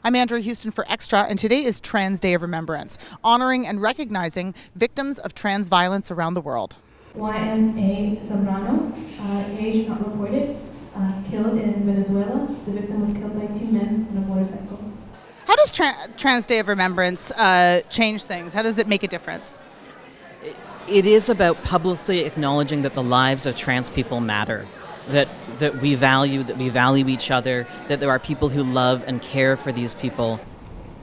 I'm Andrew Houston for Xtra, and today is Trans Day of Remembrance, honoring and recognizing victims of trans violence around the world. YMA Zambrano, age not reported, killed in Venezuela. The victim was killed by two men on a motorcycle. How does Trans Day of Remembrance change things? How does it make a difference? It is about publicly acknowledging that the lives of trans people matter, that we value each other, that there are people who love and care for these people.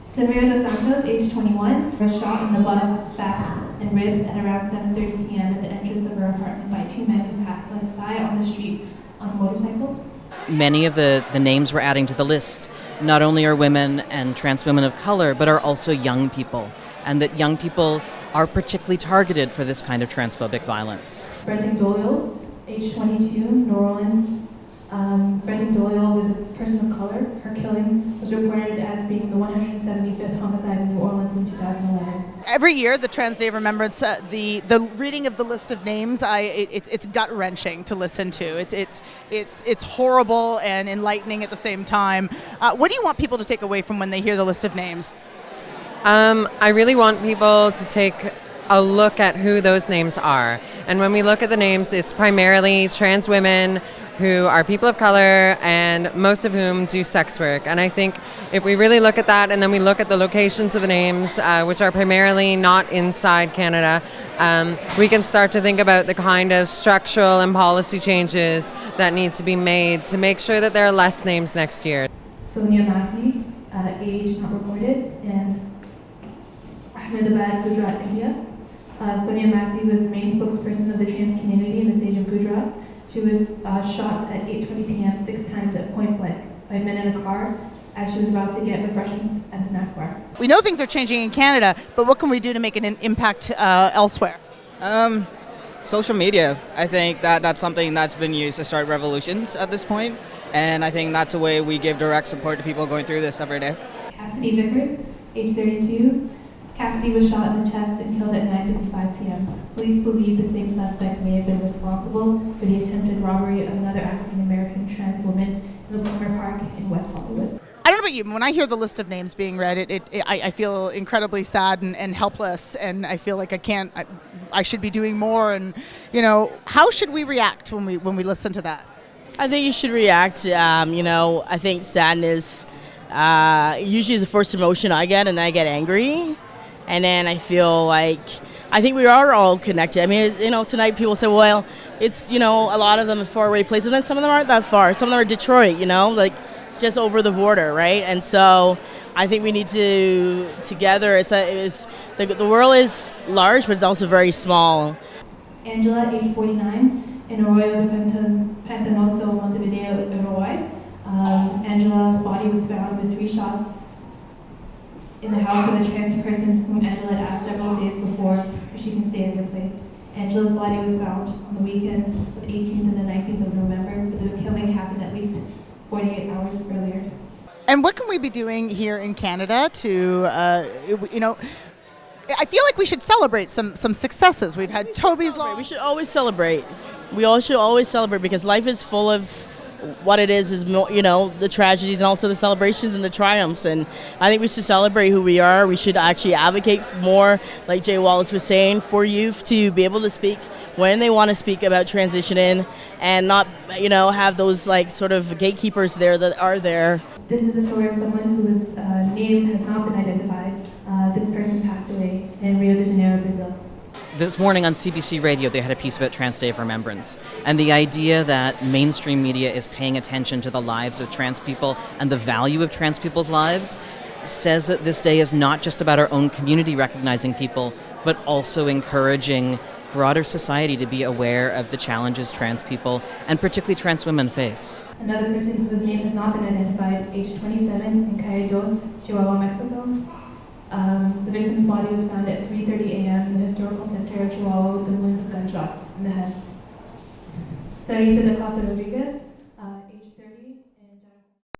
Samira dos Santos, age 21, was shot in the buttocks, back, and ribs at around 7:30 p.m. at the entrance of her apartment by two men who passed by on the street on motorcycles. Many of the names we're adding to the list not only are women and trans women of color, but are also young people, and that young people are particularly targeted for this kind of transphobic violence. Brenton Doyle, age 22, New Orleans. Brenton Doyle was a person of color. Her killing was reported as being the 175th homicide in New Orleans in 2011. Every year, the Trans Day of Remembrance, the reading of the list of names, it's gut wrenching to listen to. It's horrible and enlightening at the same time. What do you want people to take away from when they hear the list of names? I really want people to take a look at who those names are. And when we look at the names, it's primarily trans women who are people of color and most of whom do sex work. And I think if we really look at that and then we look at the locations of the names, which are primarily not inside Canada, we can start to think about the kind of structural and policy changes that need to be made to make sure that there are less names next year. Sonia Massey, age not reported, and Ahmedabad, Gujarat, India. Sonia Massey was the main spokesperson of the trans community in the state of Gujarat. She was shot at 8:20 p.m. 6 times at point blank by men in a car as she was about to get refreshments at a snack bar. We know things are changing in Canada, but what can we do to make an impact elsewhere? Social media. I think that's something that's been used to start revolutions at this point, and I think that's a way we give direct support to people going through this every day. Cassidy Vickers, age 32. Cassidy was shot in the chest and killed at 9:55 p.m. Police believe the same suspect may have been responsible for the attempted robbery of another African-American trans woman in the Plummer Park in West Hollywood. I don't know about you, but when I hear the list of names being read, I feel incredibly sad and helpless, and I feel like I should be doing more. And how should we react when we listen to that? I think you should react. I think sadness usually is the first emotion I get, and I get angry. And then I feel like, I think we are all connected. I mean, tonight people say, well, it's, a lot of them are faraway places, and then some of them aren't that far. Some of them are Detroit, like just over the border, right? And so I think we need to, together, the world is large, but it's also very small. Angela, age 49, in Arroyo de Pantanoso, Montevideo, Uruguay. Angela's body was found with 3 shots in the house of a trans person whom Angela had asked several days before if she can stay in their place. Angela's body was found on the weekend of the 18th and the 19th of November, but the killing happened at least 48 hours earlier. And what can we be doing here in Canada to, I feel like we should celebrate some successes. We've had Toby's Law. We should always celebrate. We all should always celebrate, because life is full of what it is the tragedies and also the celebrations and the triumphs. And I think we should celebrate who we are. We should actually advocate for more, like Jay Wallace was saying, for youth to be able to speak when they want to speak about transitioning, and not, have those sort of gatekeepers there that are there. This is the story of someone whose name has not been identified. This person passed away in Rio de Janeiro, Brazil. This morning on CBC Radio, they had a piece about Trans Day of Remembrance, and the idea that mainstream media is paying attention to the lives of trans people and the value of trans people's lives says that this day is not just about our own community recognizing people, but also encouraging broader society to be aware of the challenges trans people, and particularly trans women, face. Another person whose name has not been identified, age 27, in Calle Dos, Chihuahua, Mexico. The victim's body was found at 3:30 a.m. in the historical center of Chihuahua with the wounds of gunshots in the head. Sarita da Costa Rodriguez,